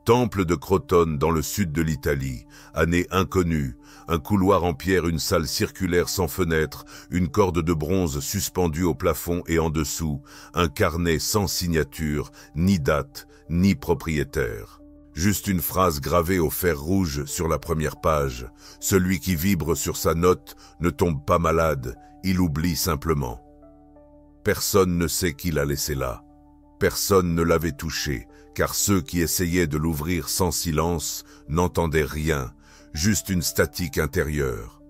Temple de Crotone dans le sud de l'Italie, année inconnue, un couloir en pierre, une salle circulaire sans fenêtre, une corde de bronze suspendue au plafond et en dessous, un carnet sans signature, ni date, ni propriétaire. Juste une phrase gravée au fer rouge sur la première page. Celui qui vibre sur sa note ne tombe pas malade, il oublie simplement. Personne ne sait qui l'a laissé là. Personne ne l'avait touché, car ceux qui essayaient de l'ouvrir sans silence n'entendaient rien, juste une statique intérieure.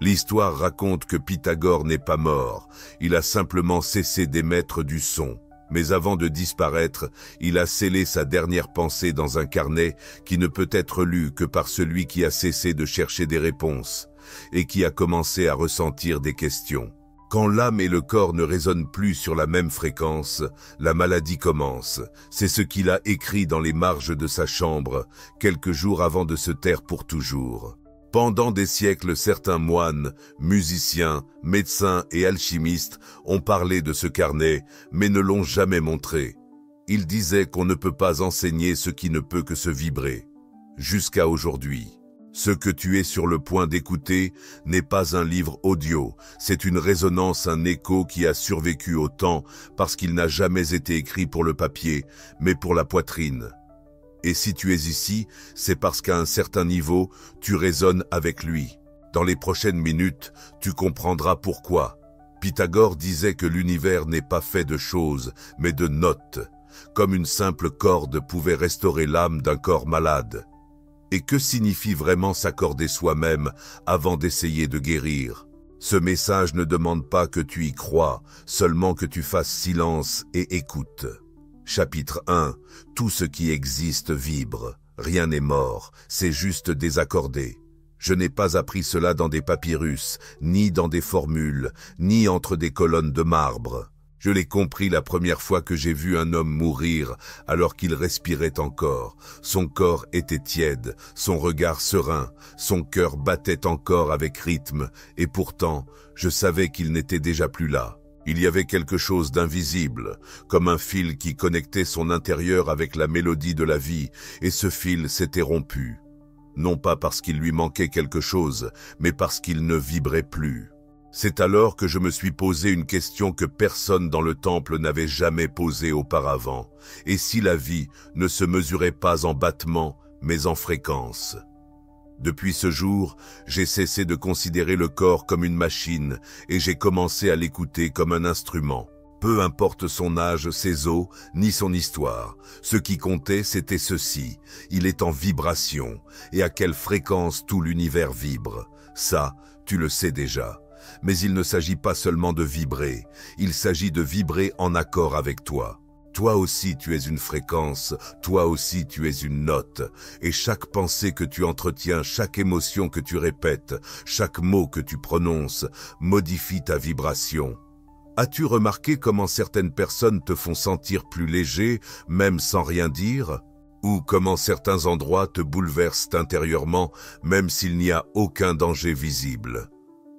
L'histoire raconte que Pythagore n'est pas mort, il a simplement cessé d'émettre du son. Mais avant de disparaître, il a scellé sa dernière pensée dans un carnet qui ne peut être lu que par celui qui a cessé de chercher des réponses et qui a commencé à ressentir des questions. Quand l'âme et le corps ne résonnent plus sur la même fréquence, la maladie commence. C'est ce qu'il a écrit dans les marges de sa chambre, quelques jours avant de se taire pour toujours. Pendant des siècles, certains moines, musiciens, médecins et alchimistes ont parlé de ce carnet, mais ne l'ont jamais montré. Ils disaient qu'on ne peut pas enseigner ce qui ne peut que se vibrer. Jusqu'à aujourd'hui. Ce que tu es sur le point d'écouter n'est pas un livre audio, c'est une résonance, un écho qui a survécu au temps parce qu'il n'a jamais été écrit pour le papier, mais pour la poitrine. Et si tu es ici, c'est parce qu'à un certain niveau, tu résonnes avec lui. Dans les prochaines minutes, tu comprendras pourquoi. Pythagore disait que l'univers n'est pas fait de choses, mais de notes, comme une simple corde pouvait restaurer l'âme d'un corps malade. Et que signifie vraiment s'accorder soi-même avant d'essayer de guérir? Ce message ne demande pas que tu y crois, seulement que tu fasses silence et écoute. Chapitre 1. Tout ce qui existe vibre. Rien n'est mort, c'est juste désaccordé. Je n'ai pas appris cela dans des papyrus, ni dans des formules, ni entre des colonnes de marbre. Je l'ai compris la première fois que j'ai vu un homme mourir alors qu'il respirait encore. Son corps était tiède, son regard serein, son cœur battait encore avec rythme, et pourtant, je savais qu'il n'était déjà plus là. Il y avait quelque chose d'invisible, comme un fil qui connectait son intérieur avec la mélodie de la vie, et ce fil s'était rompu. Non pas parce qu'il lui manquait quelque chose, mais parce qu'il ne vibrait plus. C'est alors que je me suis posé une question que personne dans le temple n'avait jamais posée auparavant. Et si la vie ne se mesurait pas en battements, mais en fréquences? Depuis ce jour, j'ai cessé de considérer le corps comme une machine et j'ai commencé à l'écouter comme un instrument. Peu importe son âge, ses os, ni son histoire. Ce qui comptait, c'était ceci. Il est en vibration. Et à quelle fréquence tout l'univers vibre? Ça, tu le sais déjà. Mais il ne s'agit pas seulement de vibrer, il s'agit de vibrer en accord avec toi. Toi aussi tu es une fréquence, toi aussi tu es une note, et chaque pensée que tu entretiens, chaque émotion que tu répètes, chaque mot que tu prononces, modifie ta vibration. As-tu remarqué comment certaines personnes te font sentir plus léger, même sans rien dire? Ou comment certains endroits te bouleversent intérieurement, même s'il n'y a aucun danger visible?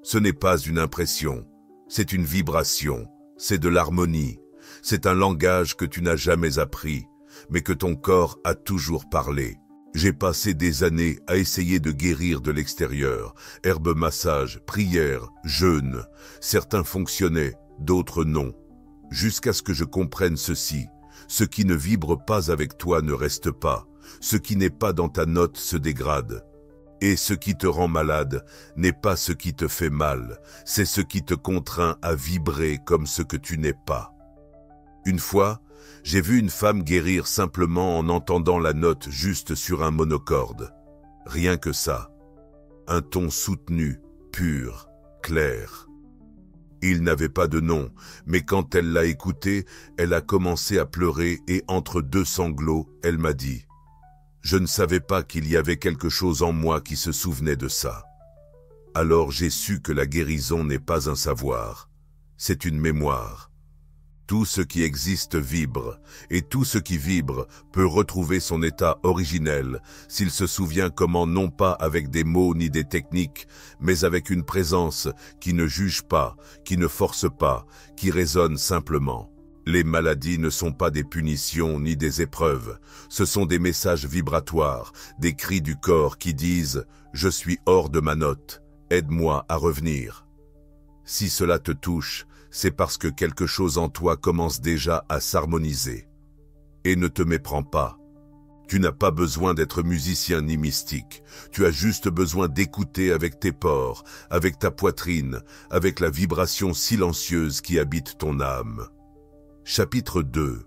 Ce n'est pas une impression, c'est une vibration, c'est de l'harmonie, c'est un langage que tu n'as jamais appris, mais que ton corps a toujours parlé. J'ai passé des années à essayer de guérir de l'extérieur, herbe massage, prière, jeûne. Certains fonctionnaient, d'autres non. Jusqu'à ce que je comprenne ceci, ce qui ne vibre pas avec toi ne reste pas, ce qui n'est pas dans ta note se dégrade. Et ce qui te rend malade n'est pas ce qui te fait mal, c'est ce qui te contraint à vibrer comme ce que tu n'es pas. Une fois, j'ai vu une femme guérir simplement en entendant la note juste sur un monocorde. Rien que ça. Un ton soutenu, pur, clair. Il n'avait pas de nom, mais quand elle l'a écouté, elle a commencé à pleurer et entre deux sanglots, elle m'a dit: je ne savais pas qu'il y avait quelque chose en moi qui se souvenait de ça. Alors j'ai su que la guérison n'est pas un savoir, c'est une mémoire. Tout ce qui existe vibre, et tout ce qui vibre peut retrouver son état originel s'il se souvient comment, non pas avec des mots ni des techniques, mais avec une présence qui ne juge pas, qui ne force pas, qui résonne simplement. Les maladies ne sont pas des punitions ni des épreuves, ce sont des messages vibratoires, des cris du corps qui disent « Je suis hors de ma note, aide-moi à revenir ». Si cela te touche, c'est parce que quelque chose en toi commence déjà à s'harmoniser. Et ne te méprends pas. Tu n'as pas besoin d'être musicien ni mystique, tu as juste besoin d'écouter avec tes pores, avec ta poitrine, avec la vibration silencieuse qui habite ton âme. Chapitre 2.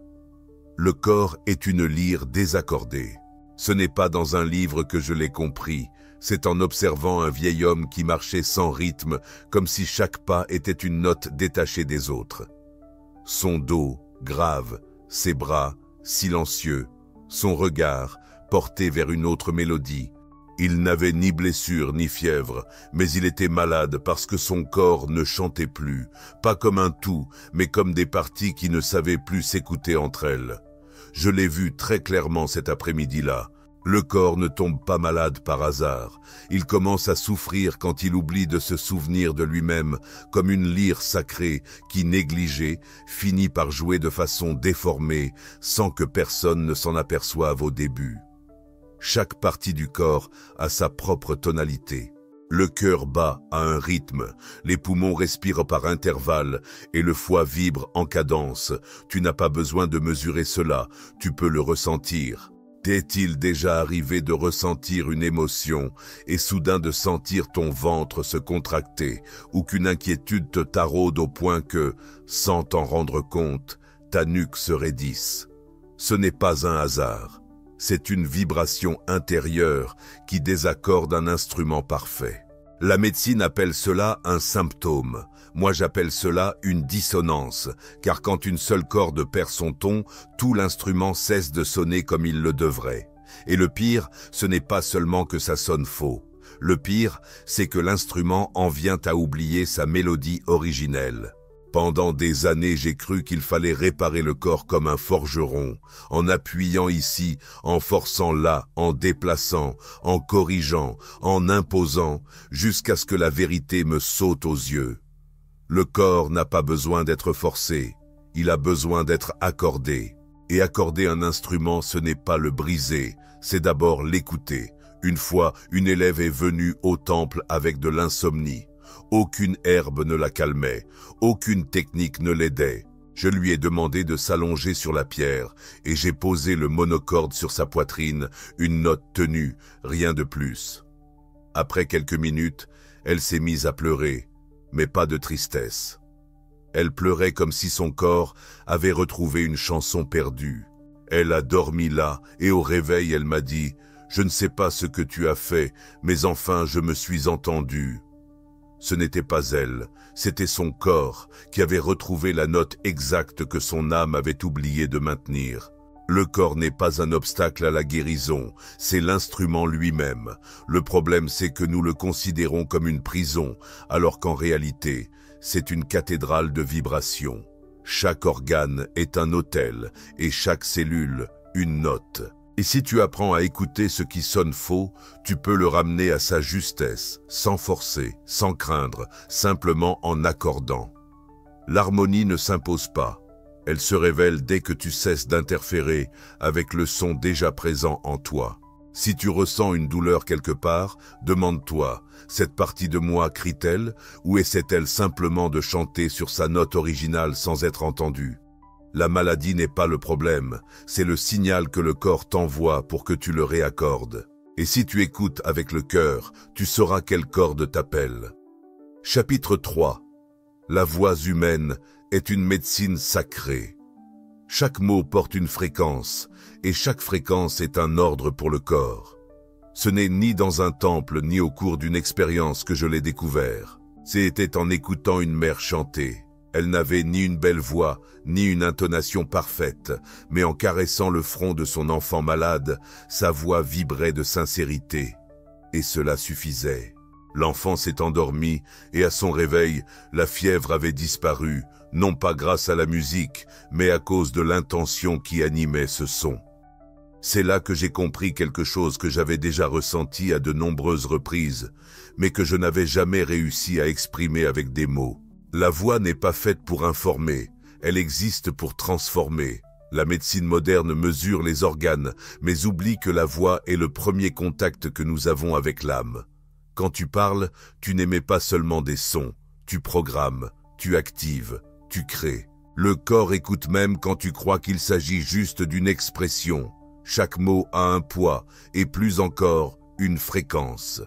Le corps est une lyre désaccordée. Ce n'est pas dans un livre que je l'ai compris, c'est en observant un vieil homme qui marchait sans rythme, comme si chaque pas était une note détachée des autres. Son dos, grave, ses bras, silencieux, son regard, porté vers une autre mélodie. Il n'avait ni blessure ni fièvre, mais il était malade parce que son corps ne chantait plus, pas comme un tout, mais comme des parties qui ne savaient plus s'écouter entre elles. Je l'ai vu très clairement cet après-midi-là. Le corps ne tombe pas malade par hasard. Il commence à souffrir quand il oublie de se souvenir de lui-même, comme une lyre sacrée qui, négligée, finit par jouer de façon déformée, sans que personne ne s'en aperçoive au début. Chaque partie du corps a sa propre tonalité. Le cœur bat à un rythme, les poumons respirent par intervalles et le foie vibre en cadence. Tu n'as pas besoin de mesurer cela, tu peux le ressentir. T'est-il déjà arrivé de ressentir une émotion et soudain de sentir ton ventre se contracter ou qu'une inquiétude te taraude au point que, sans t'en rendre compte, ta nuque se raidisse? Ce n'est pas un hasard. C'est une vibration intérieure qui désaccorde un instrument parfait. La médecine appelle cela un symptôme. Moi j'appelle cela une dissonance, car quand une seule corde perd son ton, tout l'instrument cesse de sonner comme il le devrait. Et le pire, ce n'est pas seulement que ça sonne faux. Le pire, c'est que l'instrument en vient à oublier sa mélodie originelle. Pendant des années, j'ai cru qu'il fallait réparer le corps comme un forgeron, en appuyant ici, en forçant là, en déplaçant, en corrigeant, en imposant, jusqu'à ce que la vérité me saute aux yeux. Le corps n'a pas besoin d'être forcé, il a besoin d'être accordé. Et accorder un instrument, ce n'est pas le briser, c'est d'abord l'écouter. Une fois, une élève est venue au temple avec de l'insomnie. Aucune herbe ne la calmait, aucune technique ne l'aidait. Je lui ai demandé de s'allonger sur la pierre et j'ai posé le monocorde sur sa poitrine, une note tenue, rien de plus. Après quelques minutes, elle s'est mise à pleurer, mais pas de tristesse. Elle pleurait comme si son corps avait retrouvé une chanson perdue. Elle a dormi là et au réveil, elle m'a dit « Je ne sais pas ce que tu as fait, mais enfin je me suis entendue. » Ce n'était pas elle, c'était son corps qui avait retrouvé la note exacte que son âme avait oublié de maintenir. Le corps n'est pas un obstacle à la guérison, c'est l'instrument lui-même. Le problème, c'est que nous le considérons comme une prison, alors qu'en réalité, c'est une cathédrale de vibrations. Chaque organe est un autel et chaque cellule une note. Et si tu apprends à écouter ce qui sonne faux, tu peux le ramener à sa justesse, sans forcer, sans craindre, simplement en accordant. L'harmonie ne s'impose pas. Elle se révèle dès que tu cesses d'interférer avec le son déjà présent en toi. Si tu ressens une douleur quelque part, demande-toi, cette partie de moi crie-t-elle ou essaie-t-elle simplement de chanter sur sa note originale sans être entendue? La maladie n'est pas le problème, c'est le signal que le corps t'envoie pour que tu le réaccordes. Et si tu écoutes avec le cœur, tu sauras quelle corde t'appelle. Chapitre 3. La voix humaine est une médecine sacrée. Chaque mot porte une fréquence, et chaque fréquence est un ordre pour le corps. Ce n'est ni dans un temple ni au cours d'une expérience que je l'ai découvert. C'était en écoutant une mère chanter. Elle n'avait ni une belle voix, ni une intonation parfaite, mais en caressant le front de son enfant malade, sa voix vibrait de sincérité. Et cela suffisait. L'enfant s'est endormi, et à son réveil, la fièvre avait disparu, non pas grâce à la musique, mais à cause de l'intention qui animait ce son. C'est là que j'ai compris quelque chose que j'avais déjà ressenti à de nombreuses reprises, mais que je n'avais jamais réussi à exprimer avec des mots. La voix n'est pas faite pour informer, Elle existe pour transformer. La médecine moderne mesure les organes, mais oublie que la voix est le premier contact que nous avons avec l'âme. Quand tu parles, tu n'émets pas seulement des sons, tu programmes, tu actives, tu crées. Le corps écoute même quand tu crois qu'il s'agit juste d'une expression. Chaque mot a un poids, et plus encore, une fréquence.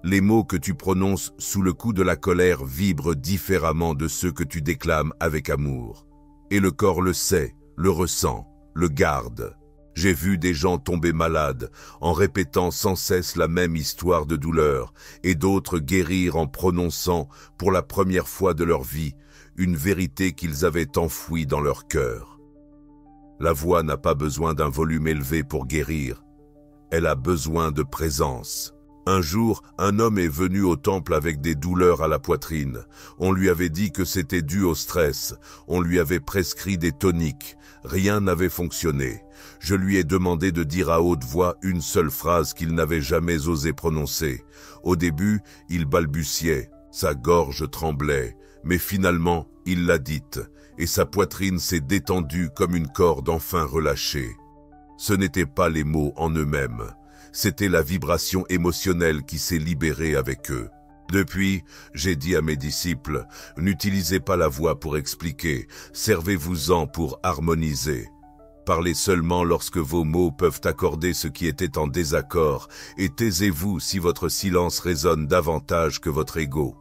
Les mots que tu prononces sous le coup de la colère vibrent différemment de ceux que tu déclames avec amour. Et le corps le sait, le ressent, le garde. J'ai vu des gens tomber malades en répétant sans cesse la même histoire de douleur et d'autres guérir en prononçant, pour la première fois de leur vie, une vérité qu'ils avaient enfouie dans leur cœur. La voix n'a pas besoin d'un volume élevé pour guérir. Elle a besoin de présence. Un jour, un homme est venu au temple avec des douleurs à la poitrine. On lui avait dit que c'était dû au stress. On lui avait prescrit des toniques. Rien n'avait fonctionné. Je lui ai demandé de dire à haute voix une seule phrase qu'il n'avait jamais osé prononcer. Au début, il balbutiait. Sa gorge tremblait. Mais finalement, il l'a dite. Et sa poitrine s'est détendue comme une corde enfin relâchée. Ce n'étaient pas les mots en eux-mêmes. C'était la vibration émotionnelle qui s'est libérée avec eux. Depuis, j'ai dit à mes disciples, n'utilisez pas la voix pour expliquer, servez-vous-en pour harmoniser. Parlez seulement lorsque vos mots peuvent accorder ce qui était en désaccord, et taisez-vous si votre silence résonne davantage que votre ego.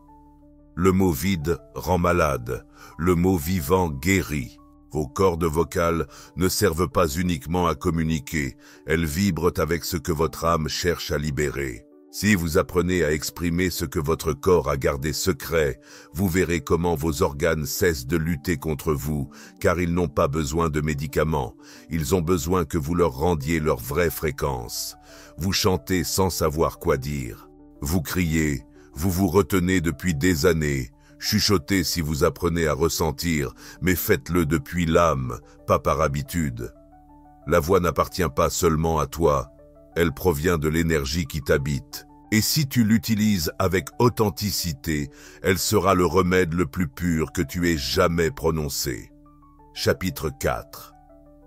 Le mot vide rend malade, le mot vivant guérit. Vos cordes vocales ne servent pas uniquement à communiquer, elles vibrent avec ce que votre âme cherche à libérer. Si vous apprenez à exprimer ce que votre corps a gardé secret, vous verrez comment vos organes cessent de lutter contre vous, car ils n'ont pas besoin de médicaments, ils ont besoin que vous leur rendiez leur vraie fréquence. Vous chantez sans savoir quoi dire. Vous criez, vous vous retenez depuis des années. Chuchotez si vous apprenez à ressentir, mais faites-le depuis l'âme, pas par habitude. La voix n'appartient pas seulement à toi, elle provient de l'énergie qui t'habite. Et si tu l'utilises avec authenticité, elle sera le remède le plus pur que tu aies jamais prononcé. Chapitre 4.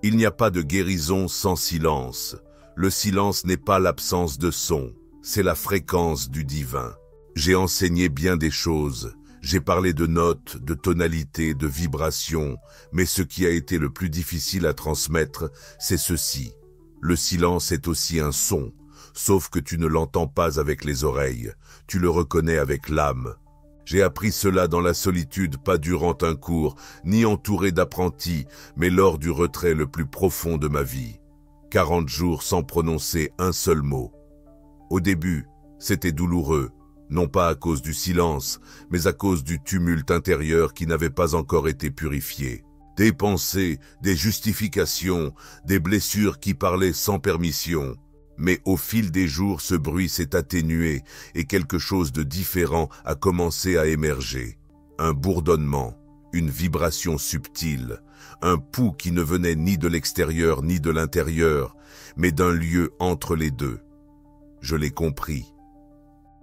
Il n'y a pas de guérison sans silence. Le silence n'est pas l'absence de son, c'est la fréquence du divin. J'ai enseigné bien des choses. J'ai parlé de notes, de tonalités, de vibrations, mais ce qui a été le plus difficile à transmettre, c'est ceci. Le silence est aussi un son, sauf que tu ne l'entends pas avec les oreilles, tu le reconnais avec l'âme. J'ai appris cela dans la solitude, pas durant un cours, ni entouré d'apprentis, mais lors du retrait le plus profond de ma vie. 40 jours sans prononcer un seul mot. Au début, c'était douloureux. Non pas à cause du silence, mais à cause du tumulte intérieur qui n'avait pas encore été purifié. Des pensées, des justifications, des blessures qui parlaient sans permission. Mais au fil des jours, ce bruit s'est atténué et quelque chose de différent a commencé à émerger. Un bourdonnement, une vibration subtile, un pouls qui ne venait ni de l'extérieur ni de l'intérieur, mais d'un lieu entre les deux. Je l'ai compris.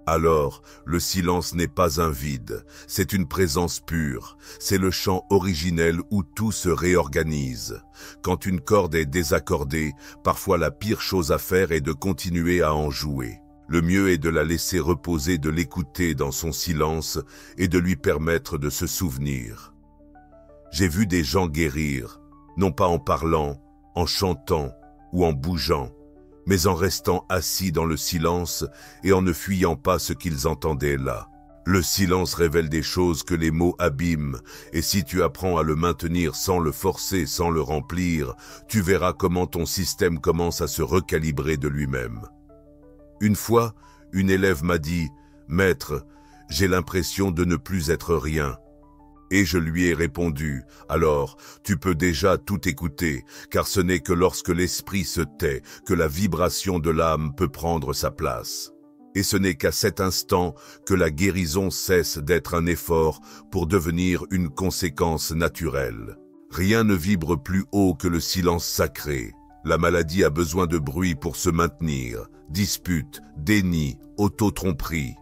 Alors, le silence n'est pas un vide, c'est une présence pure, c'est le chant originel où tout se réorganise. Quand une corde est désaccordée, parfois la pire chose à faire est de continuer à en jouer. Le mieux est de la laisser reposer, de l'écouter dans son silence et de lui permettre de se souvenir. J'ai vu des gens guérir, non pas en parlant, en chantant ou en bougeant, mais en restant assis dans le silence et en ne fuyant pas ce qu'ils entendaient là. Le silence révèle des choses que les mots abîment, et si tu apprends à le maintenir sans le forcer, sans le remplir, tu verras comment ton système commence à se recalibrer de lui-même. Une fois, une élève m'a dit « Maître, j'ai l'impression de ne plus être rien ». Et je lui ai répondu, alors, tu peux déjà tout écouter, car ce n'est que lorsque l'esprit se tait que la vibration de l'âme peut prendre sa place. Et ce n'est qu'à cet instant que la guérison cesse d'être un effort pour devenir une conséquence naturelle. Rien ne vibre plus haut que le silence sacré. La maladie a besoin de bruit pour se maintenir, dispute, déni, auto-tromperie.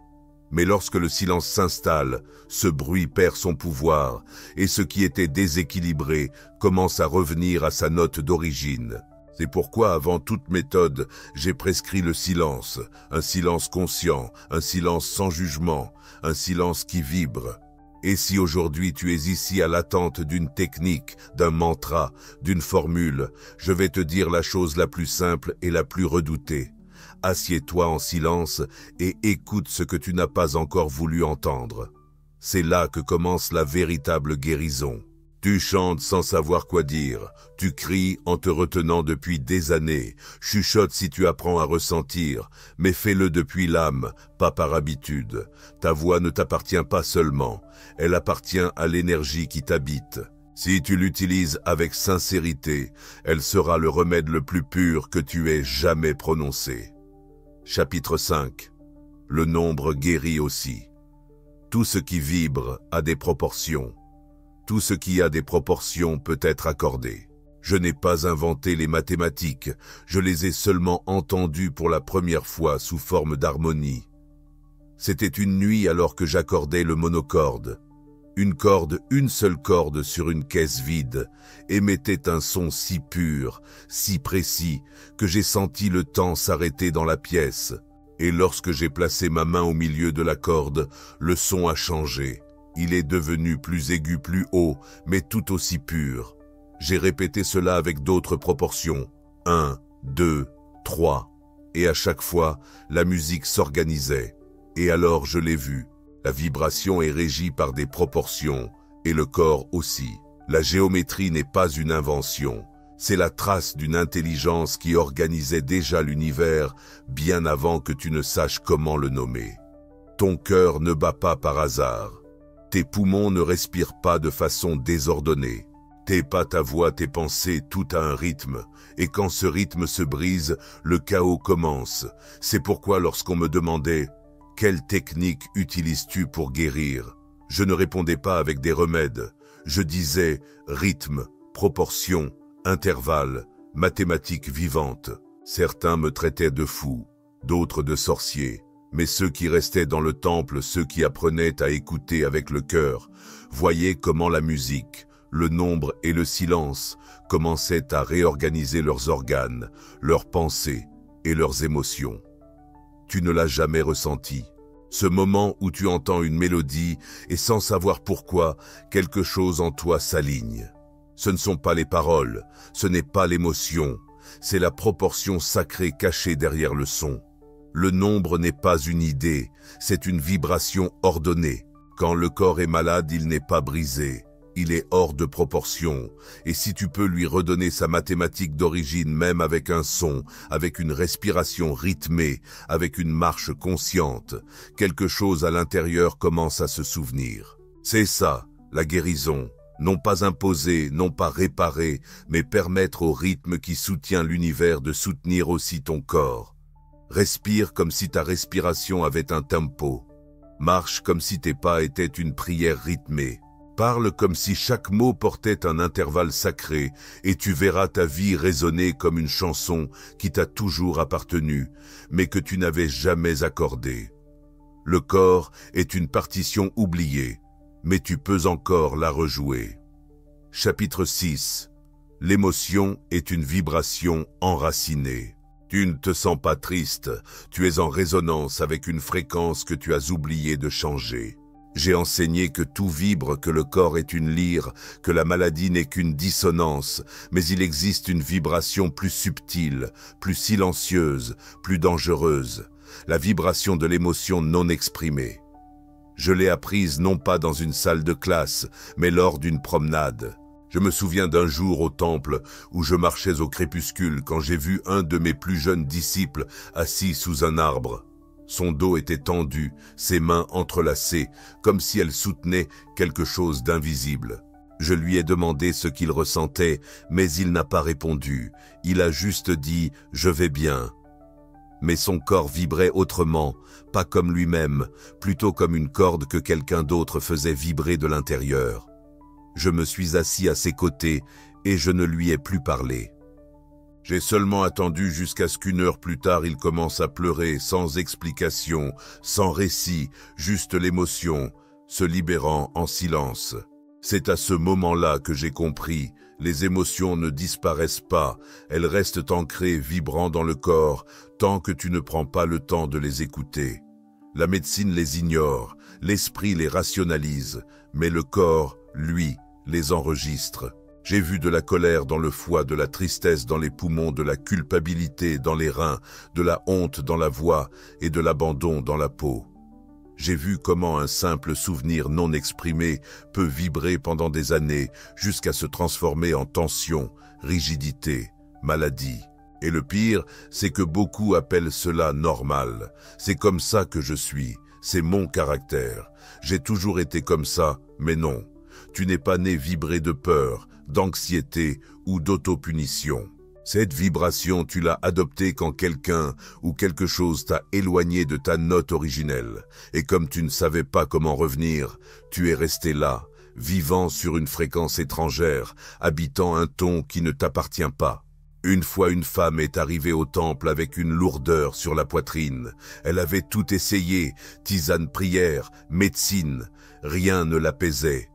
Mais lorsque le silence s'installe, ce bruit perd son pouvoir et ce qui était déséquilibré commence à revenir à sa note d'origine. C'est pourquoi, avant toute méthode, j'ai prescrit le silence, un silence conscient, un silence sans jugement, un silence qui vibre. Et si aujourd'hui tu es ici à l'attente d'une technique, d'un mantra, d'une formule, je vais te dire la chose la plus simple et la plus redoutée. Assieds-toi en silence et écoute ce que tu n'as pas encore voulu entendre. C'est là que commence la véritable guérison. Tu chantes sans savoir quoi dire, tu cries en te retenant depuis des années, chuchote si tu apprends à ressentir, mais fais-le depuis l'âme, pas par habitude. Ta voix ne t'appartient pas seulement, elle appartient à l'énergie qui t'habite. Si tu l'utilises avec sincérité, elle sera le remède le plus pur que tu aies jamais prononcé. Chapitre 5. Le nombre guérit aussi. Tout ce qui vibre a des proportions. Tout ce qui a des proportions peut être accordé. Je n'ai pas inventé les mathématiques, je les ai seulement entendues pour la première fois sous forme d'harmonie. C'était une nuit alors que j'accordais le monocorde. Une seule corde sur une caisse vide, émettait un son si pur, si précis, que j'ai senti le temps s'arrêter dans la pièce. Et lorsque j'ai placé ma main au milieu de la corde, le son a changé. Il est devenu plus aigu, plus haut, mais tout aussi pur. J'ai répété cela avec d'autres proportions. 1, 2, 3. Et à chaque fois, la musique s'organisait. Et alors je l'ai vu. La vibration est régie par des proportions, et le corps aussi. La géométrie n'est pas une invention. C'est la trace d'une intelligence qui organisait déjà l'univers bien avant que tu ne saches comment le nommer. Ton cœur ne bat pas par hasard. Tes poumons ne respirent pas de façon désordonnée. Tes pas, ta voix, tes pensées, tout a un rythme. Et quand ce rythme se brise, le chaos commence. C'est pourquoi lorsqu'on me demandait « Quelle technique utilises-tu pour guérir ?» je ne répondais pas avec des remèdes. Je disais rythme, proportion, intervalle, mathématiques vivantes. Certains me traitaient de fou, d'autres de sorcier. Mais ceux qui restaient dans le temple, ceux qui apprenaient à écouter avec le cœur, voyaient comment la musique, le nombre et le silence commençaient à réorganiser leurs organes, leurs pensées et leurs émotions. Tu ne l'as jamais ressenti. Ce moment où tu entends une mélodie et sans savoir pourquoi, quelque chose en toi s'aligne. Ce ne sont pas les paroles, ce n'est pas l'émotion, c'est la proportion sacrée cachée derrière le son. Le nombre n'est pas une idée, c'est une vibration ordonnée. Quand le corps est malade, il n'est pas brisé, il est hors de proportion. Et si tu peux lui redonner sa mathématique d'origine, même avec un son, avec une respiration rythmée, avec une marche consciente, quelque chose à l'intérieur commence à se souvenir. C'est ça, la guérison. Non pas imposer, non pas réparer, mais permettre au rythme qui soutient l'univers de soutenir aussi ton corps. Respire comme si ta respiration avait un tempo. Marche comme si tes pas étaient une prière rythmée. Parle comme si chaque mot portait un intervalle sacré et tu verras ta vie résonner comme une chanson qui t'a toujours appartenu, mais que tu n'avais jamais accordée. Le corps est une partition oubliée, mais tu peux encore la rejouer. Chapitre 6. L'émotion est une vibration enracinée. Tu ne te sens pas triste, tu es en résonance avec une fréquence que tu as oublié de changer. J'ai enseigné que tout vibre, que le corps est une lyre, que la maladie n'est qu'une dissonance, mais il existe une vibration plus subtile, plus silencieuse, plus dangereuse, la vibration de l'émotion non exprimée. Je l'ai apprise non pas dans une salle de classe, mais lors d'une promenade. Je me souviens d'un jour au temple où je marchais au crépuscule quand j'ai vu un de mes plus jeunes disciples assis sous un arbre. Son dos était tendu, ses mains entrelacées, comme si elles soutenaient quelque chose d'invisible. Je lui ai demandé ce qu'il ressentait, mais il n'a pas répondu. Il a juste dit « Je vais bien ». Mais son corps vibrait autrement, pas comme lui-même, plutôt comme une corde que quelqu'un d'autre faisait vibrer de l'intérieur. Je me suis assis à ses côtés et je ne lui ai plus parlé. J'ai seulement attendu jusqu'à ce qu'une heure plus tard il commence à pleurer, sans explication, sans récit, juste l'émotion, se libérant en silence. C'est à ce moment-là que j'ai compris, les émotions ne disparaissent pas, elles restent ancrées, vibrant dans le corps, tant que tu ne prends pas le temps de les écouter. La médecine les ignore, l'esprit les rationalise, mais le corps, lui, les enregistre. J'ai vu de la colère dans le foie, de la tristesse dans les poumons, de la culpabilité dans les reins, de la honte dans la voix et de l'abandon dans la peau. J'ai vu comment un simple souvenir non exprimé peut vibrer pendant des années jusqu'à se transformer en tension, rigidité, maladie. Et le pire, c'est que beaucoup appellent cela normal. C'est comme ça que je suis, c'est mon caractère. J'ai toujours été comme ça, mais non. Tu n'es pas né vibré de peur, d'anxiété ou d'autopunition. Cette vibration, tu l'as adoptée quand quelqu'un ou quelque chose t'a éloigné de ta note originelle. Et comme tu ne savais pas comment revenir, tu es resté là, vivant sur une fréquence étrangère, habitant un ton qui ne t'appartient pas. Une fois une femme est arrivée au temple avec une lourdeur sur la poitrine. Elle avait tout essayé, tisane, prière, médecine, rien ne l'apaisait.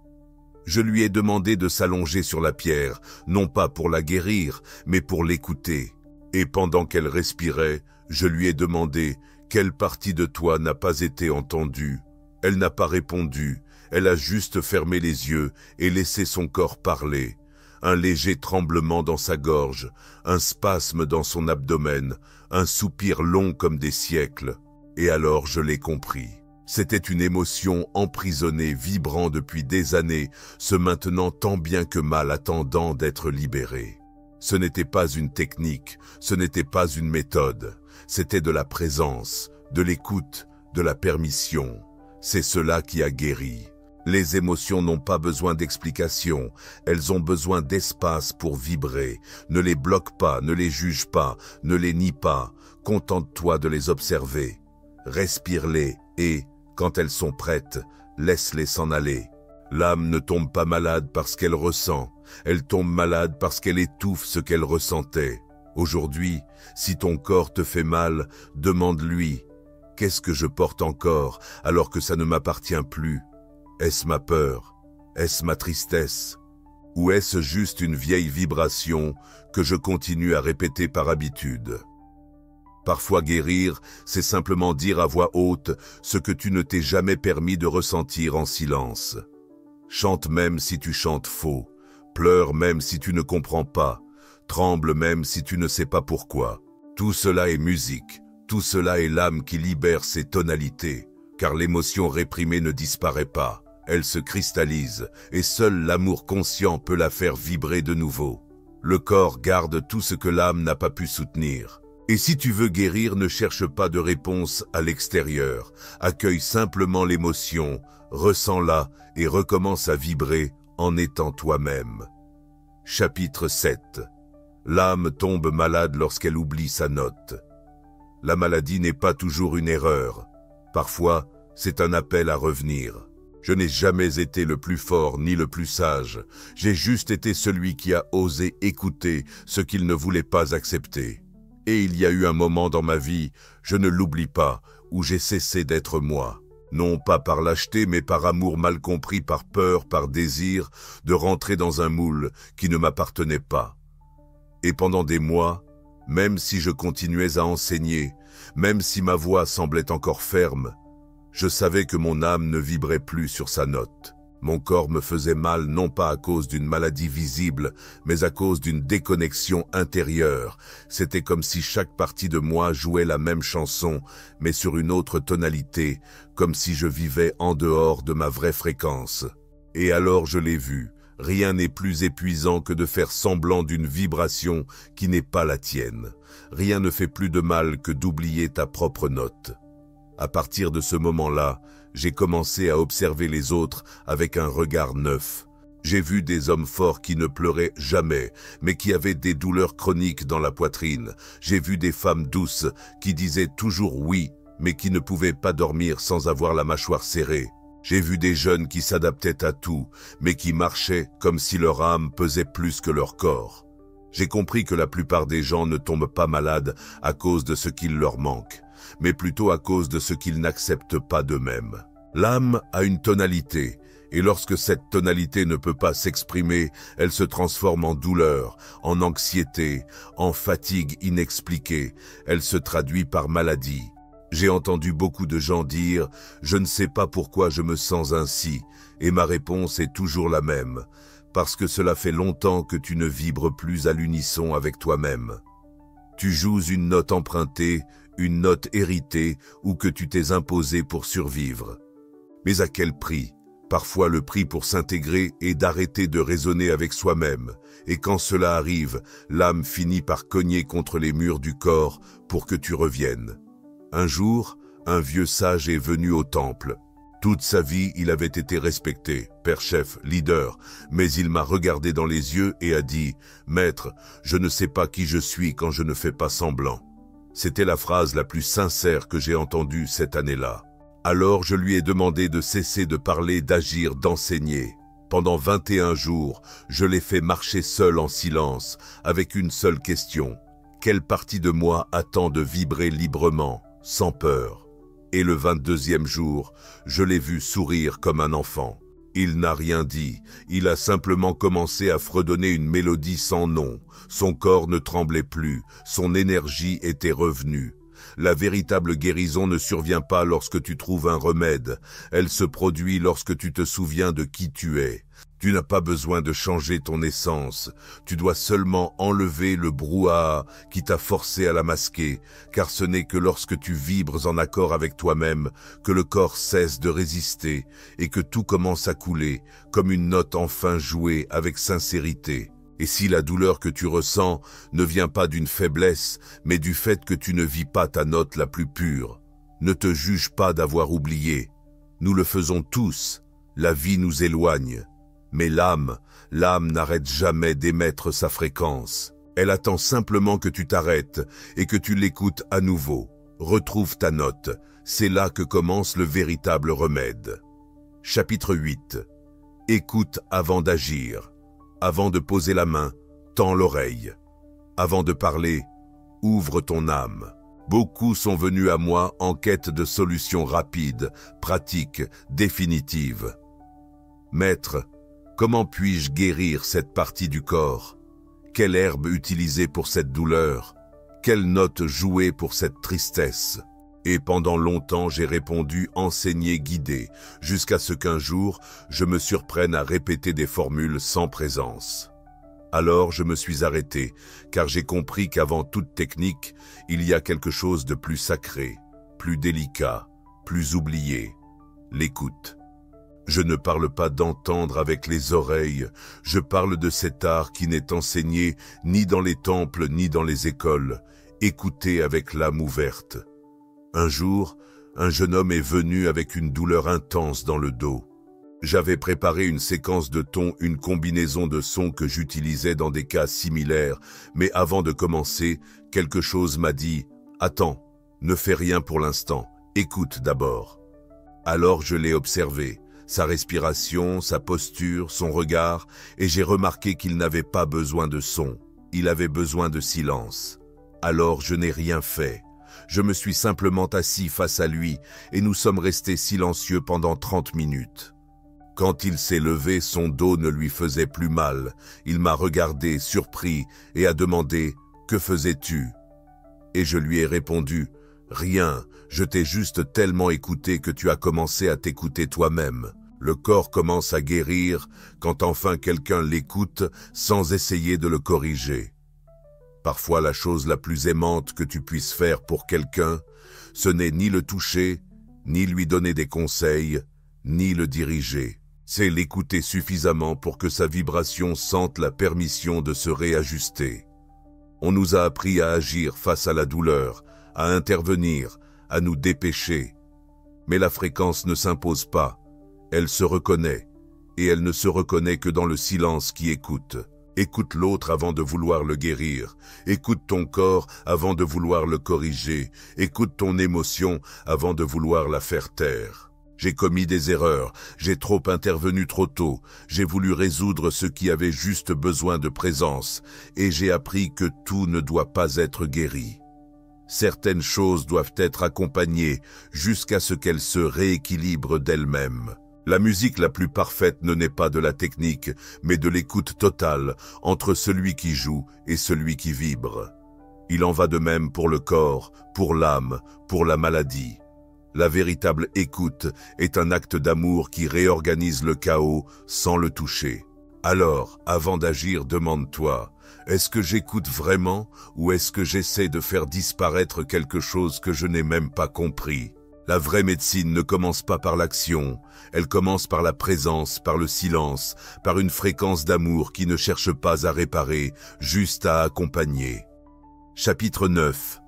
Je lui ai demandé de s'allonger sur la pierre, non pas pour la guérir, mais pour l'écouter. Et pendant qu'elle respirait, je lui ai demandé « Quelle partie de toi n'a pas été entendue ?» Elle n'a pas répondu, elle a juste fermé les yeux et laissé son corps parler. Un léger tremblement dans sa gorge, un spasme dans son abdomen, un soupir long comme des siècles. Et alors je l'ai compris. C'était une émotion emprisonnée, vibrant depuis des années, se maintenant tant bien que mal attendant d'être libérée. Ce n'était pas une technique, ce n'était pas une méthode, c'était de la présence, de l'écoute, de la permission. C'est cela qui a guéri. Les émotions n'ont pas besoin d'explication, elles ont besoin d'espace pour vibrer. Ne les bloque pas, ne les juge pas, ne les nie pas, contente-toi de les observer. Respire-les et, quand elles sont prêtes, laisse-les s'en aller. L'âme ne tombe pas malade parce qu'elle ressent, elle tombe malade parce qu'elle étouffe ce qu'elle ressentait. Aujourd'hui, si ton corps te fait mal, demande-lui « Qu'est-ce que je porte encore alors que ça ne m'appartient plus ? Est-ce ma peur ? Est-ce ma tristesse ? Ou est-ce juste une vieille vibration que je continue à répéter par habitude ?» Parfois guérir, c'est simplement dire à voix haute ce que tu ne t'es jamais permis de ressentir en silence. Chante même si tu chantes faux, pleure même si tu ne comprends pas, tremble même si tu ne sais pas pourquoi. Tout cela est musique, tout cela est l'âme qui libère ses tonalités, car l'émotion réprimée ne disparaît pas, elle se cristallise, et seul l'amour conscient peut la faire vibrer de nouveau. Le corps garde tout ce que l'âme n'a pas pu soutenir. Et si tu veux guérir, ne cherche pas de réponse à l'extérieur. Accueille simplement l'émotion, ressens-la et recommence à vibrer en étant toi-même. Chapitre 7. L'âme tombe malade lorsqu'elle oublie sa note. La maladie n'est pas toujours une erreur. Parfois, c'est un appel à revenir. Je n'ai jamais été le plus fort ni le plus sage. J'ai juste été celui qui a osé écouter ce qu'il ne voulait pas accepter. Et il y a eu un moment dans ma vie, je ne l'oublie pas, où j'ai cessé d'être moi. Non pas par lâcheté, mais par amour mal compris, par peur, par désir, de rentrer dans un moule qui ne m'appartenait pas. Et pendant des mois, même si je continuais à enseigner, même si ma voix semblait encore ferme, je savais que mon âme ne vibrait plus sur sa note. Mon corps me faisait mal non pas à cause d'une maladie visible, mais à cause d'une déconnexion intérieure. C'était comme si chaque partie de moi jouait la même chanson, mais sur une autre tonalité, comme si je vivais en dehors de ma vraie fréquence. Et alors je l'ai vu, rien n'est plus épuisant que de faire semblant d'une vibration qui n'est pas la tienne. Rien ne fait plus de mal que d'oublier ta propre note. À partir de ce moment-là, j'ai commencé à observer les autres avec un regard neuf. J'ai vu des hommes forts qui ne pleuraient jamais, mais qui avaient des douleurs chroniques dans la poitrine. J'ai vu des femmes douces qui disaient toujours oui, mais qui ne pouvaient pas dormir sans avoir la mâchoire serrée. J'ai vu des jeunes qui s'adaptaient à tout, mais qui marchaient comme si leur âme pesait plus que leur corps. J'ai compris que la plupart des gens ne tombent pas malades à cause de ce qu'il leur manque, mais plutôt à cause de ce qu'ils n'acceptent pas d'eux-mêmes. L'âme a une tonalité, et lorsque cette tonalité ne peut pas s'exprimer, elle se transforme en douleur, en anxiété, en fatigue inexpliquée. Elle se traduit par maladie. J'ai entendu beaucoup de gens dire « Je ne sais pas pourquoi je me sens ainsi », et ma réponse est toujours la même. Parce que cela fait longtemps que tu ne vibres plus à l'unisson avec toi-même. Tu joues une note empruntée, une note héritée ou que tu t'es imposée pour survivre. Mais à quel prix? Parfois le prix pour s'intégrer est d'arrêter de raisonner avec soi-même, et quand cela arrive, l'âme finit par cogner contre les murs du corps pour que tu reviennes. Un jour, un vieux sage est venu au temple. Toute sa vie, il avait été respecté, père-chef, leader, mais il m'a regardé dans les yeux et a dit « Maître, je ne sais pas qui je suis quand je ne fais pas semblant. » C'était la phrase la plus sincère que j'ai entendue cette année-là. Alors je lui ai demandé de cesser de parler, d'agir, d'enseigner. Pendant 21 jours, je l'ai fait marcher seul en silence, avec une seule question. Quelle partie de moi attend de vibrer librement, sans peur? Et le 22e jour, je l'ai vu sourire comme un enfant. Il n'a rien dit, il a simplement commencé à fredonner une mélodie sans nom. Son corps ne tremblait plus, son énergie était revenue. La véritable guérison ne survient pas lorsque tu trouves un remède, elle se produit lorsque tu te souviens de qui tu es. Tu n'as pas besoin de changer ton essence, tu dois seulement enlever le brouhaha qui t'a forcé à la masquer, car ce n'est que lorsque tu vibres en accord avec toi-même que le corps cesse de résister et que tout commence à couler, comme une note enfin jouée avec sincérité. Et si la douleur que tu ressens ne vient pas d'une faiblesse, mais du fait que tu ne vis pas ta note la plus pure, ne te juge pas d'avoir oublié. Nous le faisons tous, la vie nous éloigne. Mais l'âme n'arrête jamais d'émettre sa fréquence. Elle attend simplement que tu t'arrêtes et que tu l'écoutes à nouveau. Retrouve ta note, c'est là que commence le véritable remède. Chapitre 8. Écoute avant d'agir. Avant de poser la main, tends l'oreille. Avant de parler, ouvre ton âme. Beaucoup sont venus à moi en quête de solutions rapides, pratiques, définitives. Maître, comment puis-je guérir cette partie du corps? Quelle herbe utiliser pour cette douleur? Quelle note jouer pour cette tristesse? Et pendant longtemps, j'ai répondu enseigner, guider, jusqu'à ce qu'un jour, je me surprenne à répéter des formules sans présence. Alors je me suis arrêté, car j'ai compris qu'avant toute technique, il y a quelque chose de plus sacré, plus délicat, plus oublié, l'écoute. Je ne parle pas d'entendre avec les oreilles, je parle de cet art qui n'est enseigné ni dans les temples ni dans les écoles, écouter avec l'âme ouverte. Un jour, un jeune homme est venu avec une douleur intense dans le dos. J'avais préparé une séquence de tons, une combinaison de sons que j'utilisais dans des cas similaires, mais avant de commencer, quelque chose m'a dit « Attends, ne fais rien pour l'instant, écoute d'abord ». Alors je l'ai observé, sa respiration, sa posture, son regard, et j'ai remarqué qu'il n'avait pas besoin de son, il avait besoin de silence. Alors je n'ai rien fait. Je me suis simplement assis face à lui et nous sommes restés silencieux pendant 30 minutes. Quand il s'est levé, son dos ne lui faisait plus mal. Il m'a regardé, surpris, et a demandé « Que faisais-tu » Et je lui ai répondu « Rien, je t'ai juste tellement écouté que tu as commencé à t'écouter toi-même. » Le corps commence à guérir quand enfin quelqu'un l'écoute sans essayer de le corriger. Parfois, la chose la plus aimante que tu puisses faire pour quelqu'un, ce n'est ni le toucher, ni lui donner des conseils, ni le diriger. C'est l'écouter suffisamment pour que sa vibration sente la permission de se réajuster. On nous a appris à agir face à la douleur, à intervenir, à nous dépêcher. Mais la fréquence ne s'impose pas, elle se reconnaît, et elle ne se reconnaît que dans le silence qui écoute. Écoute l'autre avant de vouloir le guérir. Écoute ton corps avant de vouloir le corriger. Écoute ton émotion avant de vouloir la faire taire. J'ai commis des erreurs, j'ai trop intervenu trop tôt, j'ai voulu résoudre ce qui avait juste besoin de présence, et j'ai appris que tout ne doit pas être guéri. Certaines choses doivent être accompagnées jusqu'à ce qu'elles se rééquilibrent d'elles-mêmes. La musique la plus parfaite ne naît pas de la technique, mais de l'écoute totale entre celui qui joue et celui qui vibre. Il en va de même pour le corps, pour l'âme, pour la maladie. La véritable écoute est un acte d'amour qui réorganise le chaos sans le toucher. Alors, avant d'agir, demande-toi, est-ce que j'écoute vraiment ou est-ce que j'essaie de faire disparaître quelque chose que je n'ai même pas compris? La vraie médecine ne commence pas par l'action, elle commence par la présence, par le silence, par une fréquence d'amour qui ne cherche pas à réparer, juste à accompagner. Chapitre 9.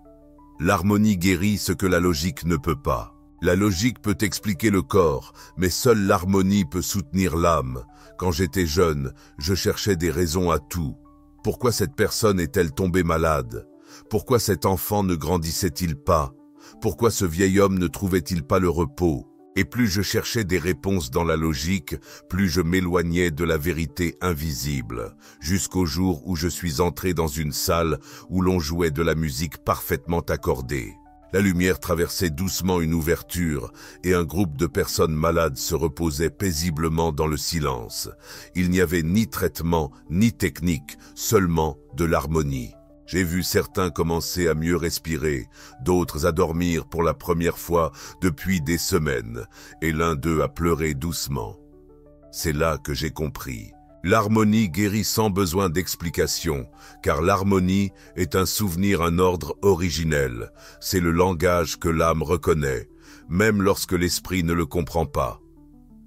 L'harmonie guérit ce que la logique ne peut pas. La logique peut expliquer le corps, mais seule l'harmonie peut soutenir l'âme. Quand j'étais jeune, je cherchais des raisons à tout. Pourquoi cette personne est-elle tombée malade? Pourquoi cet enfant ne grandissait-il pas? Pourquoi ce vieil homme ne trouvait-il pas le repos? Et plus je cherchais des réponses dans la logique, plus je m'éloignais de la vérité invisible, jusqu'au jour où je suis entré dans une salle où l'on jouait de la musique parfaitement accordée. La lumière traversait doucement une ouverture et un groupe de personnes malades se reposait paisiblement dans le silence. Il n'y avait ni traitement, ni technique, seulement de l'harmonie. J'ai vu certains commencer à mieux respirer, d'autres à dormir pour la première fois depuis des semaines, et l'un d'eux a pleuré doucement. C'est là que j'ai compris. L'harmonie guérit sans besoin d'explication, car l'harmonie est un souvenir, un ordre originel. C'est le langage que l'âme reconnaît, même lorsque l'esprit ne le comprend pas.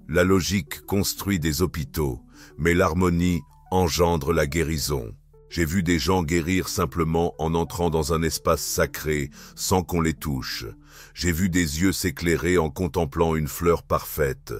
La logique construit des hôpitaux, mais l'harmonie engendre la guérison. J'ai vu des gens guérir simplement en entrant dans un espace sacré, sans qu'on les touche. J'ai vu des yeux s'éclairer en contemplant une fleur parfaite.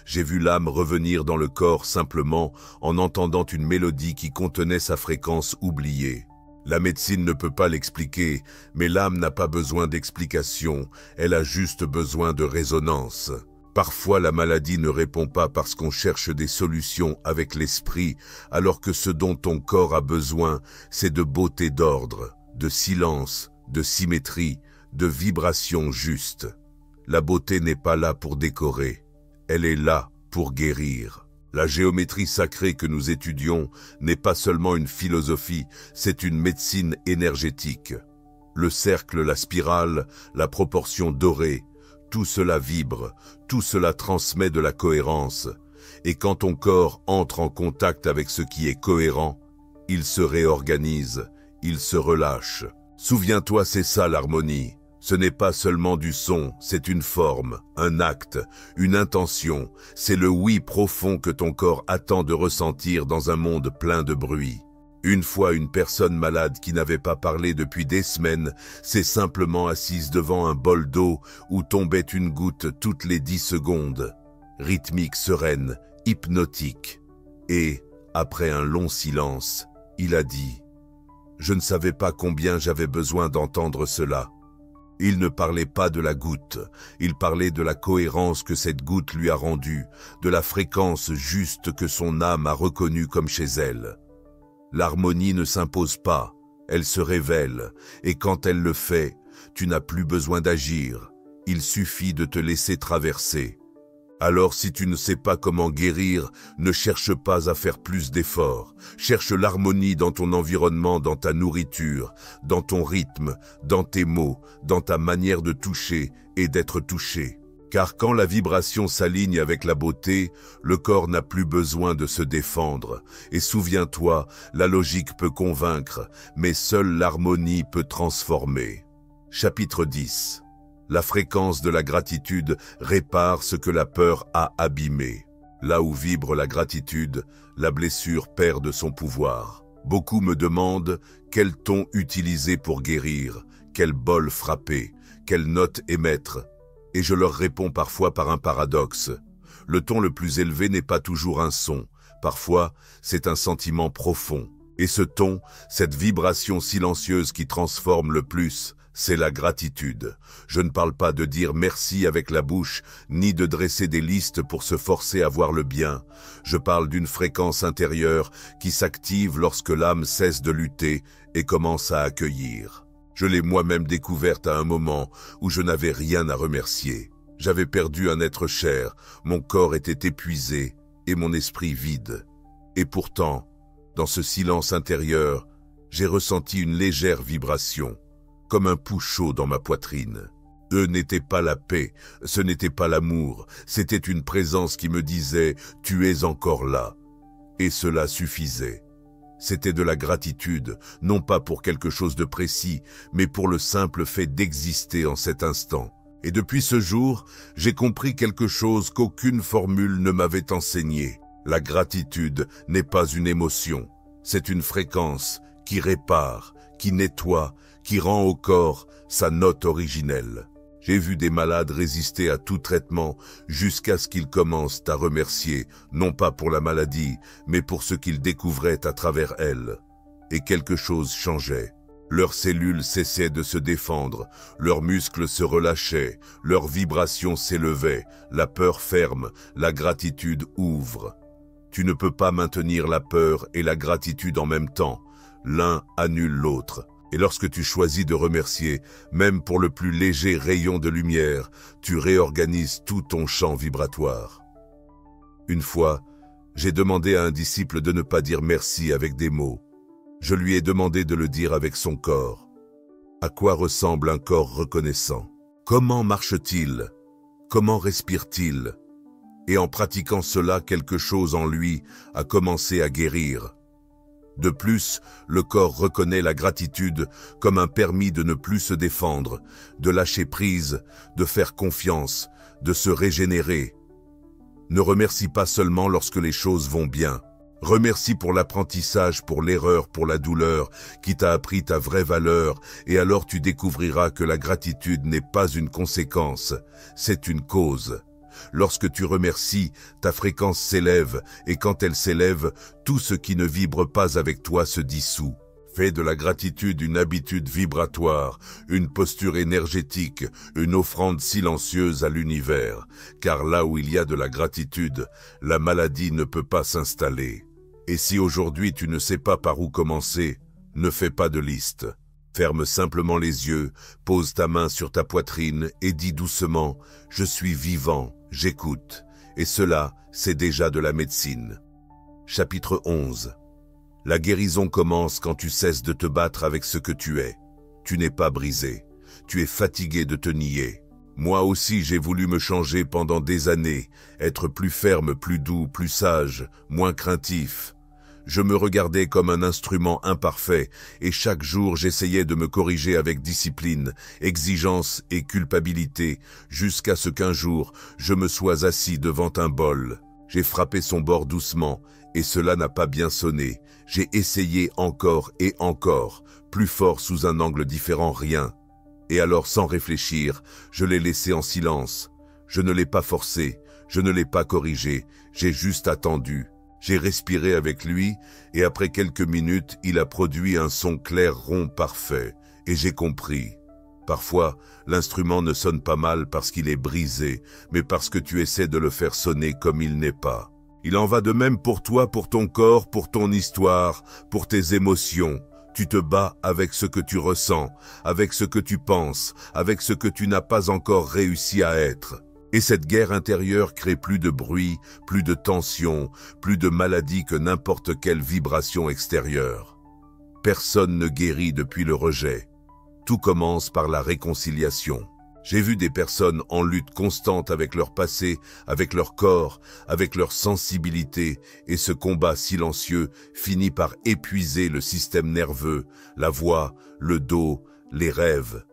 J'ai vu l'âme revenir dans le corps simplement en entendant une mélodie qui contenait sa fréquence oubliée. La médecine ne peut pas l'expliquer, mais l'âme n'a pas besoin d'explication, elle a juste besoin de résonance. Parfois, la maladie ne répond pas parce qu'on cherche des solutions avec l'esprit, alors que ce dont ton corps a besoin, c'est de beauté d'ordre, de silence, de symétrie, de vibration juste. La beauté n'est pas là pour décorer, elle est là pour guérir. La géométrie sacrée que nous étudions n'est pas seulement une philosophie, c'est une médecine énergétique. Le cercle, la spirale, la proportion dorée, tout cela vibre, tout cela transmet de la cohérence. Et quand ton corps entre en contact avec ce qui est cohérent, il se réorganise, il se relâche. Souviens-toi, c'est ça l'harmonie. Ce n'est pas seulement du son, c'est une forme, un acte, une intention. C'est le oui profond que ton corps attend de ressentir dans un monde plein de bruit. Une fois, une personne malade qui n'avait pas parlé depuis des semaines s'est simplement assise devant un bol d'eau où tombait une goutte toutes les 10 secondes. Rythmique, sereine, hypnotique. Et, après un long silence, il a dit « Je ne savais pas combien j'avais besoin d'entendre cela ». Il ne parlait pas de la goutte, il parlait de la cohérence que cette goutte lui a rendue, de la fréquence juste que son âme a reconnue comme chez elle. L'harmonie ne s'impose pas, elle se révèle, et quand elle le fait, tu n'as plus besoin d'agir, il suffit de te laisser traverser. Alors si tu ne sais pas comment guérir, ne cherche pas à faire plus d'efforts, cherche l'harmonie dans ton environnement, dans ta nourriture, dans ton rythme, dans tes mots, dans ta manière de toucher et d'être touché. Car quand la vibration s'aligne avec la beauté, le corps n'a plus besoin de se défendre. Et souviens-toi, la logique peut convaincre, mais seule l'harmonie peut transformer. Chapitre 10. La fréquence de la gratitude répare ce que la peur a abîmé. Là où vibre la gratitude, la blessure perd de son pouvoir. Beaucoup me demandent quel ton utiliser pour guérir, quel bol frapper, quelle note émettre. Et je leur réponds parfois par un paradoxe. Le ton le plus élevé n'est pas toujours un son. Parfois, c'est un sentiment profond. Et ce ton, cette vibration silencieuse qui transforme le plus, c'est la gratitude. Je ne parle pas de dire merci avec la bouche, ni de dresser des listes pour se forcer à voir le bien. Je parle d'une fréquence intérieure qui s'active lorsque l'âme cesse de lutter et commence à accueillir. Je l'ai moi-même découverte à un moment où je n'avais rien à remercier. J'avais perdu un être cher, mon corps était épuisé et mon esprit vide. Et pourtant, dans ce silence intérieur, j'ai ressenti une légère vibration, comme un pouls chaud dans ma poitrine. Ce n'était pas la paix, ce n'était pas l'amour, c'était une présence qui me disait « tu es encore là ». Et cela suffisait. C'était de la gratitude, non pas pour quelque chose de précis, mais pour le simple fait d'exister en cet instant. Et depuis ce jour, j'ai compris quelque chose qu'aucune formule ne m'avait enseigné. La gratitude n'est pas une émotion, c'est une fréquence qui répare, qui nettoie, qui rend au corps sa note originelle. J'ai vu des malades résister à tout traitement jusqu'à ce qu'ils commencent à remercier, non pas pour la maladie, mais pour ce qu'ils découvraient à travers elle. Et quelque chose changeait. Leurs cellules cessaient de se défendre, leurs muscles se relâchaient, leurs vibrations s'élevaient, la peur ferme, la gratitude ouvre. Tu ne peux pas maintenir la peur et la gratitude en même temps. L'un annule l'autre. Et lorsque tu choisis de remercier, même pour le plus léger rayon de lumière, tu réorganises tout ton champ vibratoire. Une fois, j'ai demandé à un disciple de ne pas dire merci avec des mots. Je lui ai demandé de le dire avec son corps. À quoi ressemble un corps reconnaissant? Comment marche-t-il? Comment respire-t-il? Et en pratiquant cela, quelque chose en lui a commencé à guérir. De plus, le corps reconnaît la gratitude comme un permis de ne plus se défendre, de lâcher prise, de faire confiance, de se régénérer. Ne remercie pas seulement lorsque les choses vont bien. Remercie pour l'apprentissage, pour l'erreur, pour la douleur, qui t'a appris ta vraie valeur, et alors tu découvriras que la gratitude n'est pas une conséquence, c'est une cause. Lorsque tu remercies, ta fréquence s'élève, et quand elle s'élève, tout ce qui ne vibre pas avec toi se dissout. Fais de la gratitude une habitude vibratoire, une posture énergétique, une offrande silencieuse à l'univers, car là où il y a de la gratitude, la maladie ne peut pas s'installer. Et si aujourd'hui tu ne sais pas par où commencer, ne fais pas de liste. Ferme simplement les yeux, pose ta main sur ta poitrine et dis doucement « Je suis vivant, j'écoute ». Et cela, c'est déjà de la médecine. Chapitre 11. La guérison commence quand tu cesses de te battre avec ce que tu es. Tu n'es pas brisé. Tu es fatigué de te nier. Moi aussi, j'ai voulu me changer pendant des années, être plus ferme, plus doux, plus sage, moins craintif. Je me regardais comme un instrument imparfait et chaque jour j'essayais de me corriger avec discipline, exigence et culpabilité jusqu'à ce qu'un jour je me sois assis devant un bol. J'ai frappé son bord doucement et cela n'a pas bien sonné. J'ai essayé encore et encore, plus fort sous un angle différent, rien. Et alors sans réfléchir, je l'ai laissé en silence. Je ne l'ai pas forcé, je ne l'ai pas corrigé, j'ai juste attendu. J'ai respiré avec lui et après quelques minutes, il a produit un son clair rond parfait et j'ai compris. Parfois, l'instrument ne sonne pas mal parce qu'il est brisé, mais parce que tu essaies de le faire sonner comme il n'est pas. Il en va de même pour toi, pour ton corps, pour ton histoire, pour tes émotions. Tu te bats avec ce que tu ressens, avec ce que tu penses, avec ce que tu n'as pas encore réussi à être. Et cette guerre intérieure crée plus de bruit, plus de tension, plus de maladie que n'importe quelle vibration extérieure. Personne ne guérit depuis le rejet. Tout commence par la réconciliation. J'ai vu des personnes en lutte constante avec leur passé, avec leur corps, avec leur sensibilité, et ce combat silencieux finit par épuiser le système nerveux, la voix, le dos, les rêves.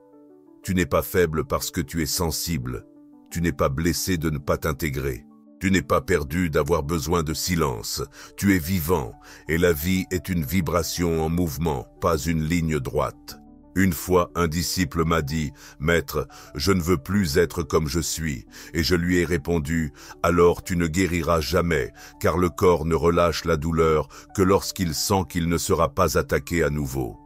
Tu n'es pas faible parce que tu es sensible. Tu n'es pas blessé de ne pas t'intégrer. Tu n'es pas perdu d'avoir besoin de silence. Tu es vivant, et la vie est une vibration en mouvement, pas une ligne droite. Une fois, un disciple m'a dit « Maître, je ne veux plus être comme je suis ». Et je lui ai répondu « Alors tu ne guériras jamais, car le corps ne relâche la douleur que lorsqu'il sent qu'il ne sera pas attaqué à nouveau. »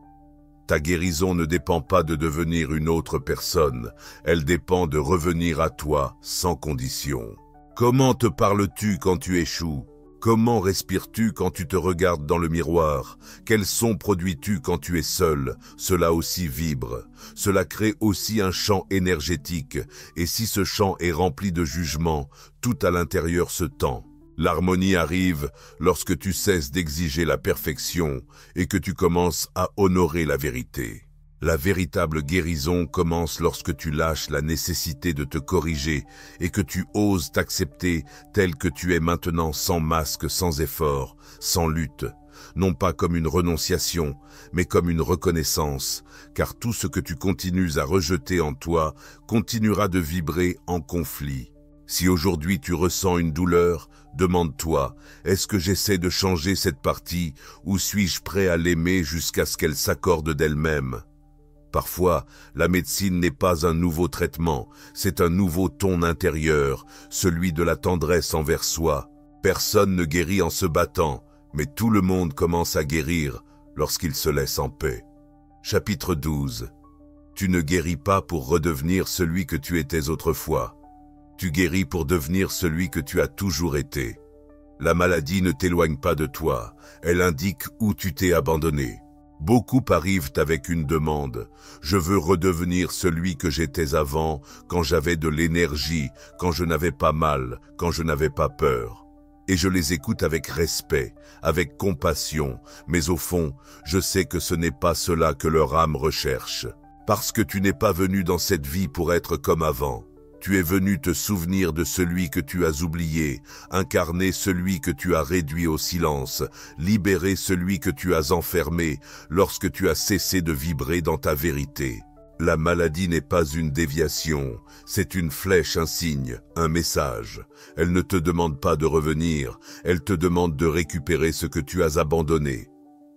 Ta guérison ne dépend pas de devenir une autre personne, elle dépend de revenir à toi sans condition. Comment te parles-tu quand tu échoues? Comment respires-tu quand tu te regardes dans le miroir? Quel son produis-tu quand tu es seul? Cela aussi vibre. Cela crée aussi un champ énergétique. Et si ce champ est rempli de jugement, tout à l'intérieur se tend. L'harmonie arrive lorsque tu cesses d'exiger la perfection et que tu commences à honorer la vérité. La véritable guérison commence lorsque tu lâches la nécessité de te corriger et que tu oses t'accepter tel que tu es maintenant, sans masque, sans effort, sans lutte. Non pas comme une renonciation, mais comme une reconnaissance, car tout ce que tu continues à rejeter en toi continuera de vibrer en conflit. Si aujourd'hui tu ressens une douleur, demande-toi, est-ce que j'essaie de changer cette partie ou suis-je prêt à l'aimer jusqu'à ce qu'elle s'accorde d'elle-même? Parfois, la médecine n'est pas un nouveau traitement, c'est un nouveau ton intérieur, celui de la tendresse envers soi. Personne ne guérit en se battant, mais tout le monde commence à guérir lorsqu'il se laisse en paix. Chapitre 12. Tu ne guéris pas pour redevenir celui que tu étais autrefois. Tu guéris pour devenir celui que tu as toujours été. La maladie ne t'éloigne pas de toi, elle indique où tu t'es abandonné. Beaucoup arrivent avec une demande. Je veux redevenir celui que j'étais avant, quand j'avais de l'énergie, quand je n'avais pas mal, quand je n'avais pas peur. Et je les écoute avec respect, avec compassion, mais au fond, je sais que ce n'est pas cela que leur âme recherche. Parce que tu n'es pas venu dans cette vie pour être comme avant. Tu es venu te souvenir de celui que tu as oublié, incarner celui que tu as réduit au silence, libérer celui que tu as enfermé lorsque tu as cessé de vibrer dans ta vérité. La maladie n'est pas une déviation, c'est une flèche, un signe, un message. Elle ne te demande pas de revenir, elle te demande de récupérer ce que tu as abandonné.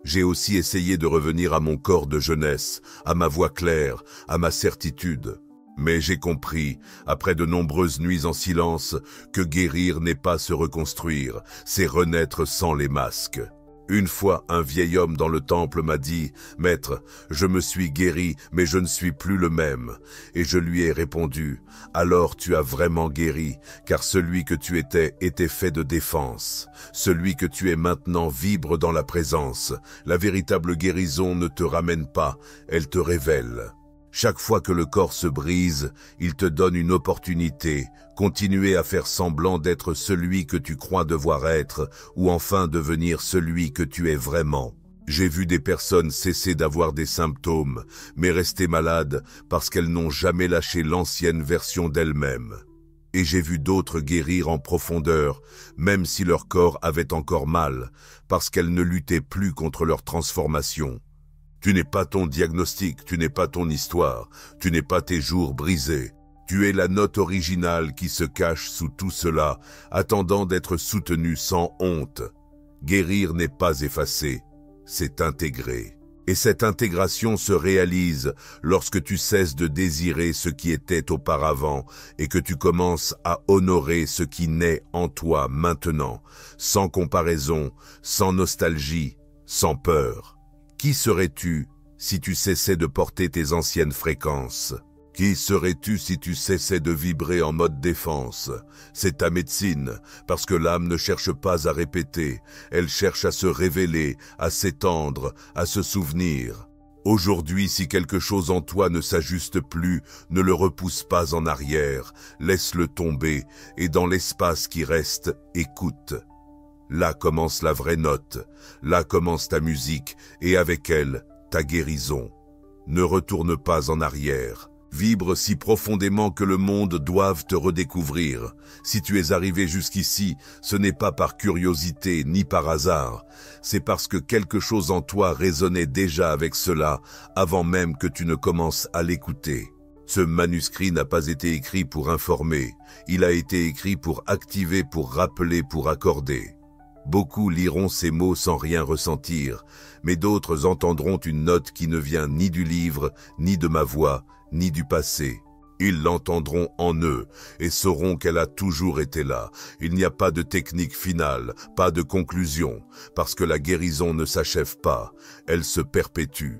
J'ai aussi essayé de revenir à mon corps de jeunesse, à ma voix claire, à ma certitude. Mais j'ai compris, après de nombreuses nuits en silence, que guérir n'est pas se reconstruire, c'est renaître sans les masques. Une fois, un vieil homme dans le temple m'a dit « Maître, je me suis guéri, mais je ne suis plus le même. » Et je lui ai répondu « Alors tu as vraiment guéri, car celui que tu étais était fait de défense. Celui que tu es maintenant vibre dans la présence. La véritable guérison ne te ramène pas, elle te révèle. » Chaque fois que le corps se brise, il te donne une opportunité, continuer à faire semblant d'être celui que tu crois devoir être, ou enfin devenir celui que tu es vraiment. J'ai vu des personnes cesser d'avoir des symptômes, mais rester malades parce qu'elles n'ont jamais lâché l'ancienne version d'elles-mêmes. Et j'ai vu d'autres guérir en profondeur, même si leur corps avait encore mal, parce qu'elles ne luttaient plus contre leur transformation. Tu n'es pas ton diagnostic, tu n'es pas ton histoire, tu n'es pas tes jours brisés. Tu es la note originale qui se cache sous tout cela, attendant d'être soutenue sans honte. Guérir n'est pas effacer, c'est intégrer. Et cette intégration se réalise lorsque tu cesses de désirer ce qui était auparavant et que tu commences à honorer ce qui naît en toi maintenant, sans comparaison, sans nostalgie, sans peur. Qui serais-tu si tu cessais de porter tes anciennes fréquences? Qui serais-tu si tu cessais de vibrer en mode défense? C'est ta médecine, parce que l'âme ne cherche pas à répéter, elle cherche à se révéler, à s'étendre, à se souvenir. Aujourd'hui, si quelque chose en toi ne s'ajuste plus, ne le repousse pas en arrière, laisse-le tomber, et dans l'espace qui reste, écoute. Là commence la vraie note, là commence ta musique, et avec elle, ta guérison. Ne retourne pas en arrière. Vibre si profondément que le monde doive te redécouvrir. Si tu es arrivé jusqu'ici, ce n'est pas par curiosité ni par hasard. C'est parce que quelque chose en toi résonnait déjà avec cela, avant même que tu ne commences à l'écouter. Ce manuscrit n'a pas été écrit pour informer. Il a été écrit pour activer, pour rappeler, pour accorder. Beaucoup liront ces mots sans rien ressentir, mais d'autres entendront une note qui ne vient ni du livre, ni de ma voix, ni du passé. Ils l'entendront en eux et sauront qu'elle a toujours été là. Il n'y a pas de technique finale, pas de conclusion, parce que la guérison ne s'achève pas, elle se perpétue.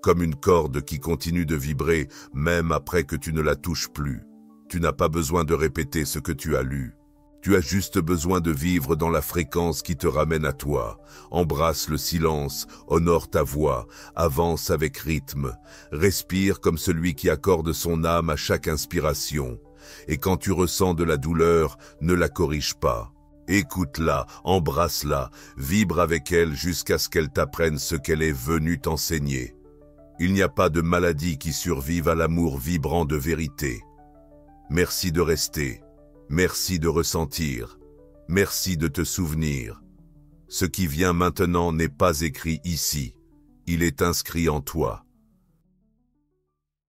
comme une corde qui continue de vibrer même après que tu ne la touches plus. Tu n'as pas besoin de répéter ce que tu as lu. Tu as juste besoin de vivre dans la fréquence qui te ramène à toi. Embrasse le silence, honore ta voix, avance avec rythme, respire comme celui qui accorde son âme à chaque inspiration. Et quand tu ressens de la douleur, ne la corrige pas. Écoute-la, embrasse-la, vibre avec elle jusqu'à ce qu'elle t'apprenne ce qu'elle est venue t'enseigner. Il n'y a pas de maladie qui survive à l'amour vibrant de vérité. Merci de rester. Merci de ressentir. Merci de te souvenir. Ce qui vient maintenant n'est pas écrit ici. Il est inscrit en toi.